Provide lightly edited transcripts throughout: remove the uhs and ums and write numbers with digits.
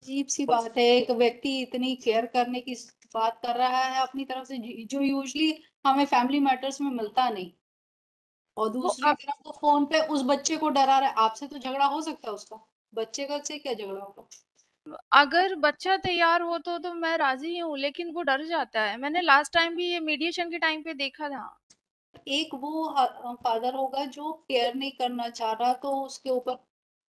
अजीब सी बात है, एक व्यक्ति इतनी केयर करने की बात कर रहा है अपनी तरफ से, जो यूजली हमें फैमिली मैटर्स में मिलता नहीं, और वो दूसरी अब तरफ वो फोन पे उस बच्चे को डरा रहा है। आपसे तो झगड़ा हो सकता है उसका, बच्चे का से क्या झगड़ा होगा? अगर बच्चा तैयार हो तो मैं राजी हूँ, लेकिन वो डर जाता है। मैंने लास्ट टाइम भी ये मीडिएशन के टाइम पे देखा था। एक वो फादर होगा जो केयर नहीं करना चाह रहा, तो उसके ऊपर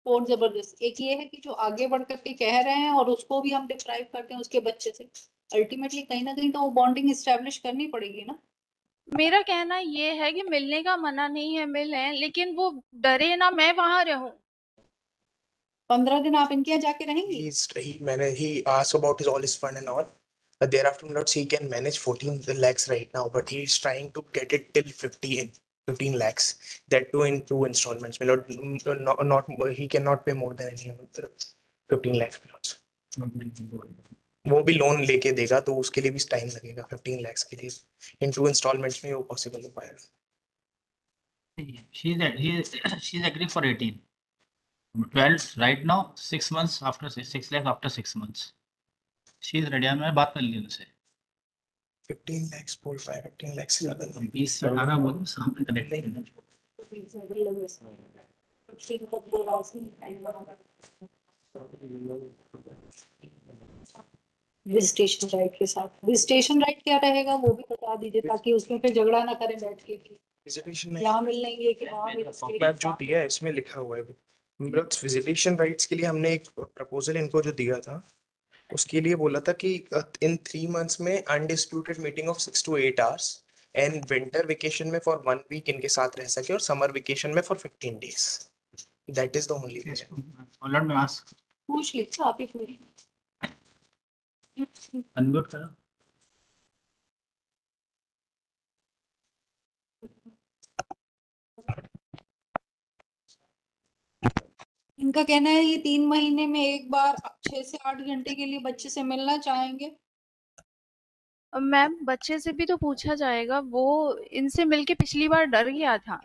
फोर्स जबरदस्त। एक ये है कि जो आगे बढ़ करके कह रहे हैं और उसको भी हम डिप्राइव करते हैं उसके बच्चे से। अल्टीमेटली कहीं ना कहीं तो वो बॉन्डिंग इस्टेब्लिश करनी पड़ेगी ना। मेरा कहना ये है कि मिलने का मना नहीं है, मिलें, लेकिन वो डरे ना, मैं वहां रहूं। 15 दिन आप इनके यहाँ जाके रहेंगी? He asked about all his fund and all. Thereafter, not he can manage 14 lakhs right now, but he is trying to get it till 15 lakhs. That too in two installments. Not he cannot pay more than any of the 15 lakhs plus. वो भी loan लेके देगा तो उसके लिए भी time लगेगा 15 lakhs के लिए इन टू इंस्टॉलमेंट्स में वो पॉसिबल हो पाएगा. She's agreed for 18. 12 right now, 6 months after 6 lakh after 6 months. She's ready. मैं बात कर ली उनसे. 15 lakhs बोल रहा है 15 lakhs से ज्यादा नहीं. 20 से 18 बोलो सामने कनेक्ट नहीं. विजिटेशन राइट के साथ, विजिटेशन राइट क्या रहेगा वो भी बता दीजिए, ताकि उसमें फिर झगड़ा ना करें बैठ के कि विजिटेशन में यहाँ मिल लेंगे कि वहाँ मिल मैप जो दिया है इसमें लिखा हुआ है. मतलब विजिटेशन राइट्स के लिए हमने एक प्रपोजल इनको जो दिया था उसके लिए बोला था कि इन 3 months में undisputed meeting of 6 to 8 hours and winter vacation में फॉर 1 week इनके साथ रह सके और समर वेकेशन में for 15 days. That is the only reason. Already में आस्क पूछ लीजिए आप ही पूछ। अनम्यूट करो. इनका कहना है ये 3 महीने में एक बार 6 से 8 घंटे के लिए बच्चे से मिलना चाहेंगे। मैम, बच्चे से भी तो पूछा जाएगा, वो इनसे मिलके पिछली बार डर गया था।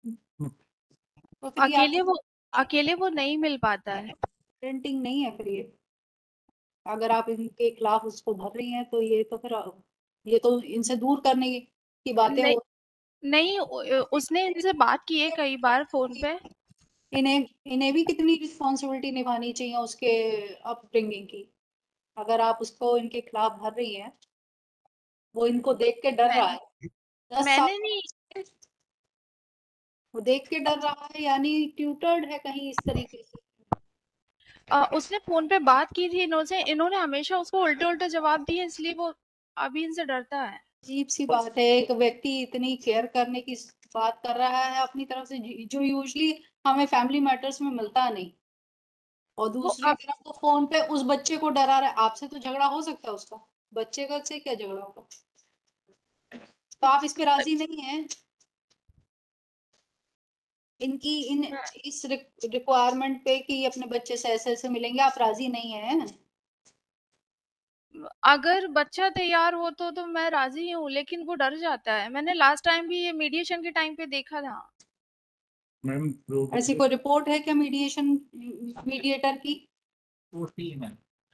तो फिर ये अकेले वो अकेले वो नहीं मिल पाता है। पेरेंटिंग नहीं है फिर ये। अगर आप इनके खिलाफ उसको भर रही हैं तो ये तो फिर ये तो इनसे दूर करने की बातें नहीं, हो। नहीं, उसने इनसे बात की है कई बार फोन पे। इन्हें इन्हें भी कितनी रिस्पॉन्सिबिलिटी निभानी चाहिए उसके अपब्रिंगिंग की। अगर आप उसको इनके खिलाफ भर रही हैं, वो इनको देख के डर मैं रहा है। 10 साल मैंने नहीं। वो देख के डर रहा है, यानी ट्यूटर्ड है कहीं इस तरीके से। उसने फोन पे बात की थी इन्होंने इन्होंने हमेशा उसको उल्टे उल्टे जवाब दिए, इसलिए वो अभी इनसे डरता है। अजीब सी बात है, एक व्यक्ति इतनी केयर करने की बात कर रहा है अपनी तरफ से, जो यूजली हमें फैमिली मैटर्स में मिलता नहीं, और वो दूसरी अब तरफ वो फोन पे उस बच्चे को डरा रहा है। आपसे तो झगड़ा हो सकता है उसका, बच्चे का से क्या झगड़ा होगा? तो आप इस पे राजी नहीं है? इनकी इन इस रिक्वायरमेंट पे कि अपने बच्चे से ऐसे ऐसे मिलेंगे, आप राजी नहीं है? अगर बच्चा तैयार हो तो मैं राजी हूँ, लेकिन वो डर जाता है। मैंने लास्ट टाइम भी ये मीडिएशन के टाइम पे देखा था। मैम ऐसी कोई रिपोर्ट है क्या मीडिएशन मीडिएटर की?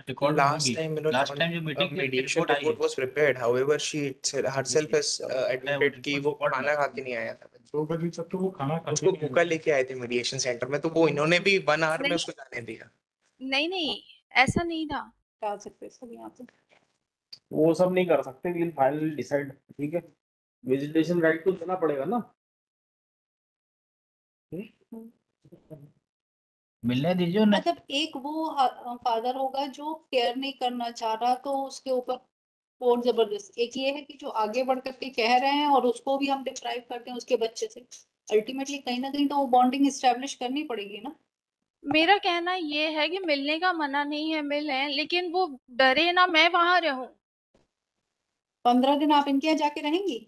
रिकॉर्ड Last होगी. time, लास्ट टाइम जो मीटिंग की mediation रिपोर्ट आई है. report was prepared. However, she herself has admitted कि वो खाना खा के नहीं आया था. 2 बजे तक तो वो खाना खा उसको भूखा लेके आए थे मीडिएशन सेंटर में, तो वो इन्होंने भी 1 hour में नहीं, उसको जाने दिया. नहीं, नहीं, ऐसा नहीं था। डाल सकते सब यहाँ पे। वो सब नहीं कर सकते. Will finally decide. ठीक है, विजिटेशन राइट तो देना पड़ेगा ना. मिलने दीजिए उन्हें. मतलब एक वो फादर होगा जो केयर नहीं करना चाह रहा, तो उसके ऊपर फोर्स जबरदस्त। एक ये है कि जो आगे बढ़ करके कह रहे हैं और उसको भी हम डिप्राइव करते हैं उसके बच्चे से। अल्टीमेटली कहीं ना कहीं तो वो बॉन्डिंग इस्टेब्लिश करनी पड़ेगी ना। मेरा कहना ये है कि मिलने का मना नहीं है, मिलें, लेकिन वो डरे ना, मैं वहां रहूं। 15 दिन आप इनके यहाँ जाके रहेंगी?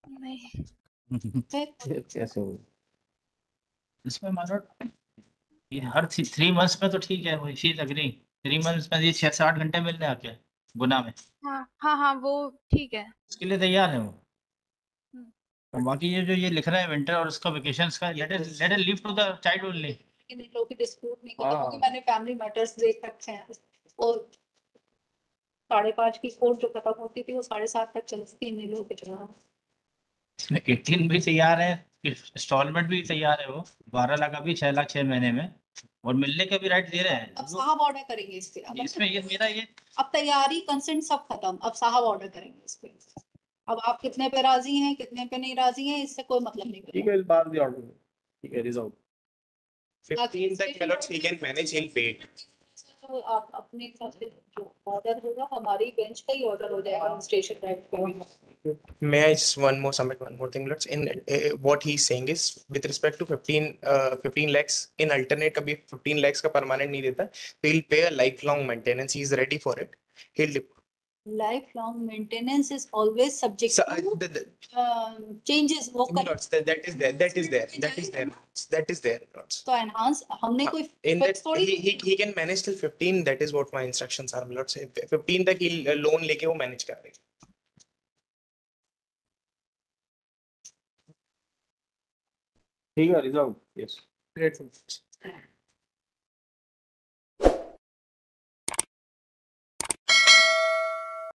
नहीं, फिर कैसे हो? इसमें मानो ये हर 3 months में तो ठीक है. वो शी लग रही 3 months में ये 6 से 8 घंटे मिलने आके गुना में हाँ, हाँ, हाँ, वो ठीक है। उसके लिए तैयार है वो. हम्म। और बाकी ये जो ये लिख रहा है विंटर और उसका वेकेशंस का, let it leave to the child only. लेकिन इन लोगों की डिस्प्यूट नहीं खत्म हाँ। होगी। मैंने फैमिली मैटर्स देख रखे हैं और 5:30 की कोर्ट जो खत्म होती थी वो 7:30 तक चलती थी इन लोगों के चुनाव। इसमें 18 भी तैयार है, इंस्टॉलमेंट भी तैयार है, वो 12 लाख अभी 6 लाख 6 महीने में, और मिलने के भी राइट दे रहे हैं। अब साहब ऑर्डर करेंगे इस पे। अब इसमें ये मेरा ये अब तैयारी कंसेंट सब खत्म, अब साहब ऑर्डर करेंगे इस पे। अब आप कितने पे राजी हैं कितने पे नहीं राजी हैं इससे कोई मतलब नहीं ठीक है, इस बार दी ऑर्डर, ठीक है, रिजॉल्व 15 तक my lords he can manage, he'll pay it. तो आप अपने हिसाब से जो ऑर्डर होगा हमारी बेंच का ही ऑर्डर हो जाएगा स्टेशन राइट पे। May I just submit one more thing, let's in what he's saying is with respect to 15 lakhs in alternate कभी 15 lakhs का permanent नहीं देता, so he'll pay a lifelong maintenance, he's ready for it, he'll Lifelong maintenance is always subject so, to changes वो my lords, that is there, that is there lords. तो enhance हमने कोई In that fix थोड़ी he can manage till 15, that is what my instructions are my lords. 15 तक he'll loan लेके वो manage कर देगा. ठीक है, रिजॉल्व, यस। Great.